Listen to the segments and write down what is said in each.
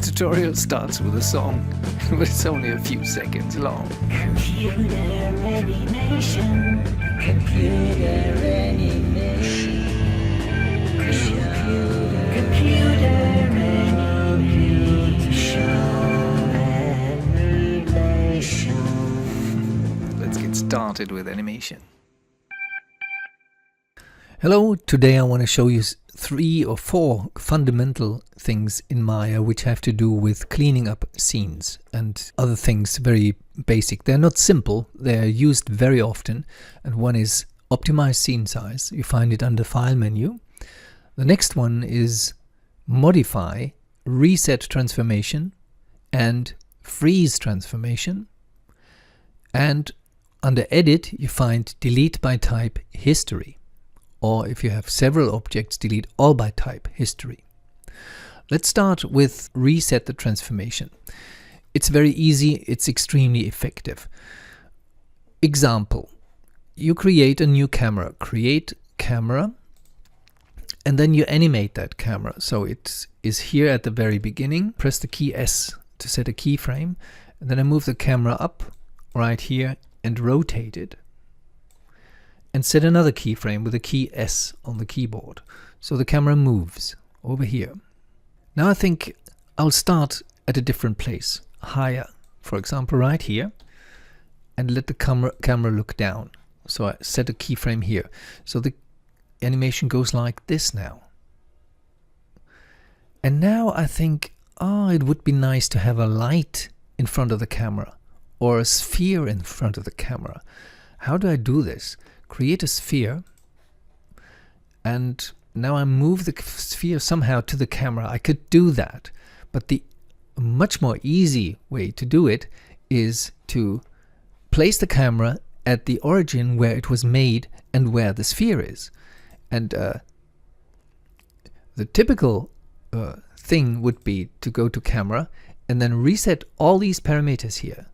tutorial starts with a song, but it's only a few seconds long. Computer animation. Computer animation. Computer animation. Let's get started with animation. Hello, today I want to show you 3 or 4 fundamental things in Maya which have to do with cleaning up scenes and other things, very basic. They're not simple, they're used very often, and one is optimize scene size. You find it under File menu. The next one is modify, reset transformation, and freeze transformation. And under Edit you find delete by type history. Or if you have several objects, delete all by type history. Let's start with reset the transformation. It's very easy, it's extremely effective. Example, you create a new camera. Create camera, and then you animate that camera. So it is here at the very beginning. Press the key S to set a keyframe, and then I move the camera up right here and rotate it. And set another keyframe with the key S on the keyboard. So the camera moves over here. Now I think I'll start at a different place, higher. For example, right here. And let the camera look down. So I set a keyframe here. So the animation goes like this now. And now I think, it would be nice to have a light in front of the camera. Or a sphere in front of the camera. How do I do this? Create a sphere, and now I move the sphere somehow to the camera. I could do that, but the much more easy way to do it is to place the camera at the origin where it was made and where the sphere is. And the typical thing would be to go to camera and then reset all these parameters here.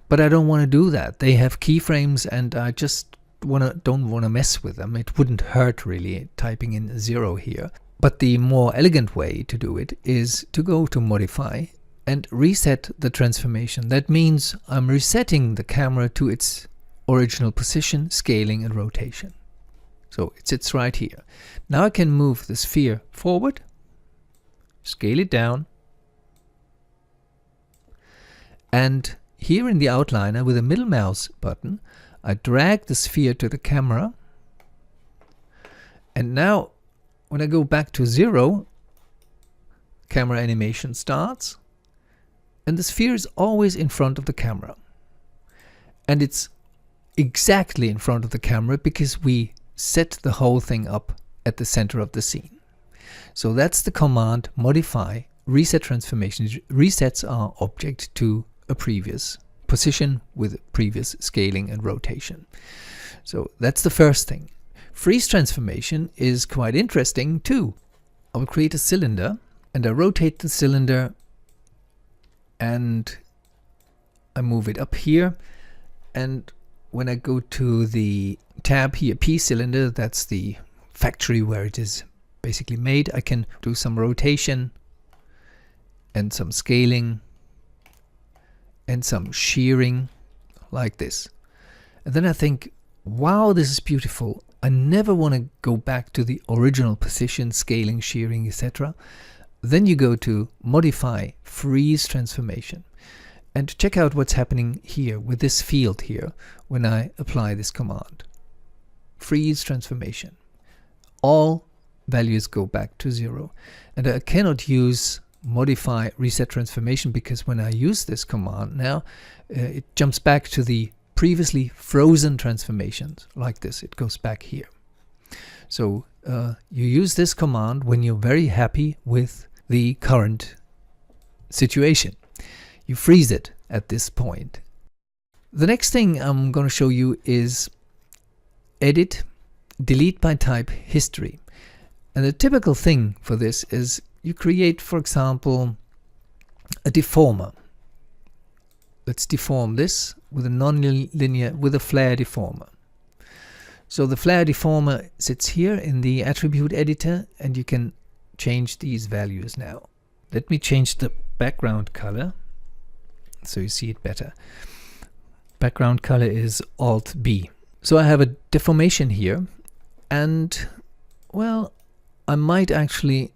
But I don't want to do that. They have keyframes and I just don't want to mess with them. It wouldn't hurt really typing in 0 here. But the more elegant way to do it is to go to modify and reset the transformation. That means I'm resetting the camera to its original position, scaling and rotation. So it sits right here. Now I can move the sphere forward, scale it down, and here in the outliner with the middle mouse button, I drag the sphere to the camera. And now when I go back to 0, camera animation starts. And the sphere is always in front of the camera. And it's exactly in front of the camera because we set the whole thing up at the center of the scene. So that's the command modify reset transformation. It resets our object to a previous position with previous scaling and rotation. So that's the first thing. Freeze transformation is quite interesting too. I will create a cylinder and I rotate the cylinder and I move it up here, and when I go to the tab here, P cylinder, that's the factory where it is basically made, I can do some rotation and some scaling and some shearing like this. And then I think, wow, this is beautiful. I never want to go back to the original position, scaling, shearing, etc. Then you go to modify freeze transformation and check out what's happening here with this field here when I apply this command. Freeze transformation. All values go back to 0. And I cannot use modify reset transformation because when I use this command now it jumps back to the previously frozen transformations like this. It goes back here. So you use this command when you're very happy with the current situation. You freeze it at this point. The next thing I'm going to show you is edit delete by type history. And the typical thing for this is you create, for example, a deformer. Let's deform this with a non-linear, with a flare deformer. So the flare deformer sits here in the attribute editor, and you can change these values now. Let me change the background color so you see it better. Background color is Alt B. So I have a deformation here, and well, I might actually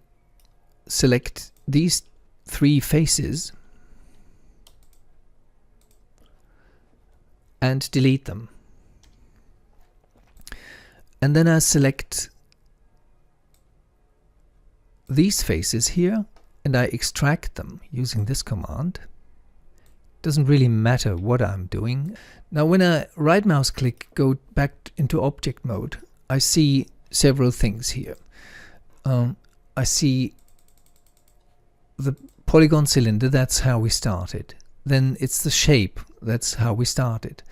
select these 3 faces and delete them. And then I select these faces here and I extract them using this command. Doesn't really matter what I'm doing. Now when I right mouse click, go back into object mode, I see several things here. I see the polygon cylinder, that's how we started. Then it's the shape, that's how we started.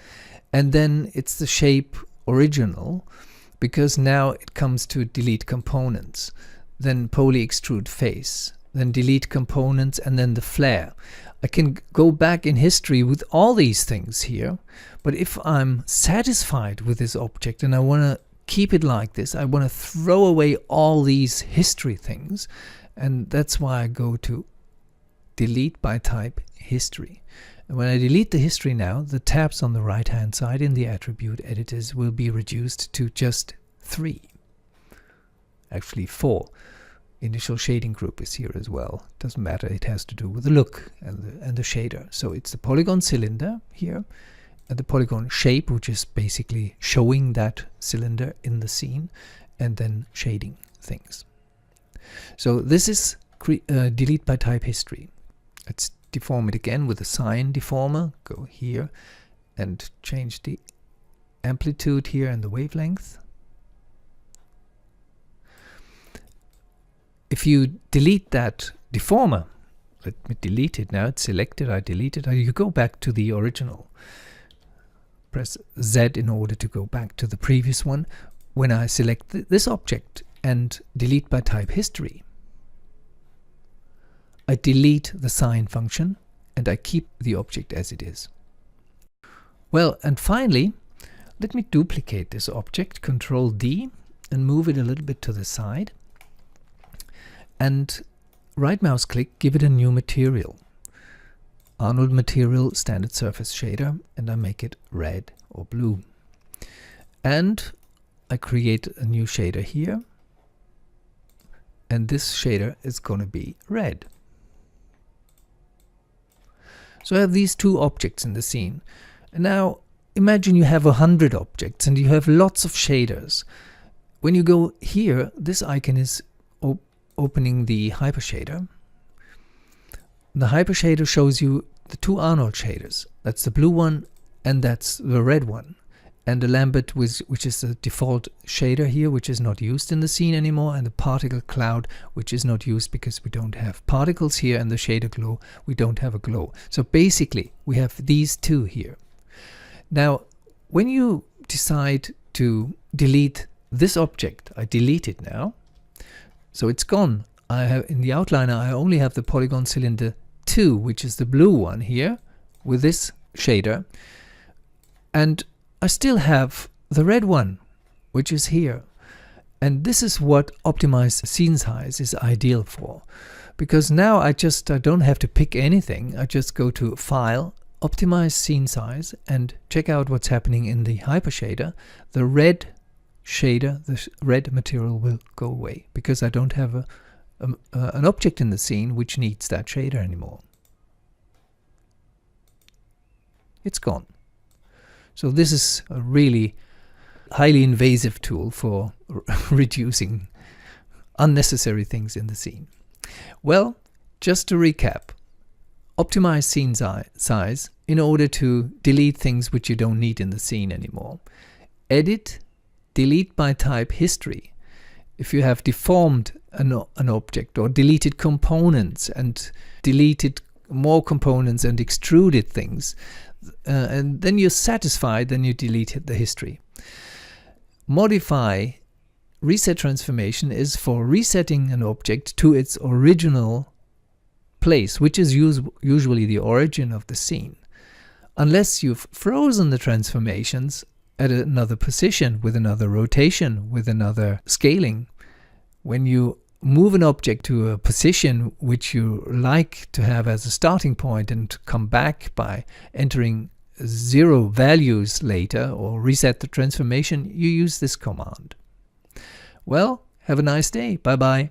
And then it's the shape original, because now it comes to delete components. Then poly extrude face, then delete components, and then the flare. I can go back in history with all these things here, but if I'm satisfied with this object and I want to keep it like this, I want to throw away all these history things, and that's why I go to delete by type history. And when I delete the history now, the tabs on the right hand side in the attribute editors will be reduced to just 3. Actually 4. Initial shading group is here as well. Doesn't matter, it has to do with the look and the shader. So it's the polygon cylinder here, and the polygon shape, which is basically showing that cylinder in the scene, and then shading things. So this is delete by type history. Let's deform it again with a sine deformer. Go here and change the amplitude here and the wavelength. If you delete that deformer, let me delete it now, it's selected, I delete it, you go back to the original. Press Z in order to go back to the previous one. When I select this object and delete by type history, I delete the sine function and I keep the object as it is. Well, and finally, let me duplicate this object, Control D, and move it a little bit to the side. And right mouse click, give it a new material. Arnold Material Standard Surface Shader, and I make it red or blue. And I create a new shader here. And this shader is going to be red. So I have these 2 objects in the scene. And now imagine you have 100 objects and you have lots of shaders. When you go here, this icon is opening the hypershader. The hypershader shows you the 2 Arnold shaders. That's the blue one and that's the red one. And the Lambert, which is the default shader here, which is not used in the scene anymore, and the particle cloud, which is not used because we don't have particles here, and the shader glow, we don't have a glow. So basically, we have these 2 here. Now, when you decide to delete this object, I delete it now. So it's gone. I have in the outliner, I only have the polygon cylinder 2, which is the blue one here, with this shader. And I still have the red one, which is here. And this is what optimized scene size is ideal for. Because now I don't have to pick anything. I just go to File, Optimize Scene Size, and check out what's happening in the hypershader. The red shader, the red material will go away because I don't have an object in the scene which needs that shader anymore. It's gone. So this is a really highly invasive tool for reducing unnecessary things in the scene. Well, just to recap, optimize scene size in order to delete things which you don't need in the scene anymore. Edit, delete by type history. If you have deformed an object or deleted components and deleted more components and extruded things, and then you're satisfied, then you delete the history. Modify, reset transformation is for resetting an object to its original place, which is usually the origin of the scene. Unless you've frozen the transformations at another position, with another rotation, with another scaling. When you move an object to a position which you like to have as a starting point and to come back by entering 0 values later or reset the transformation, you use this command. Well, have a nice day. Bye bye.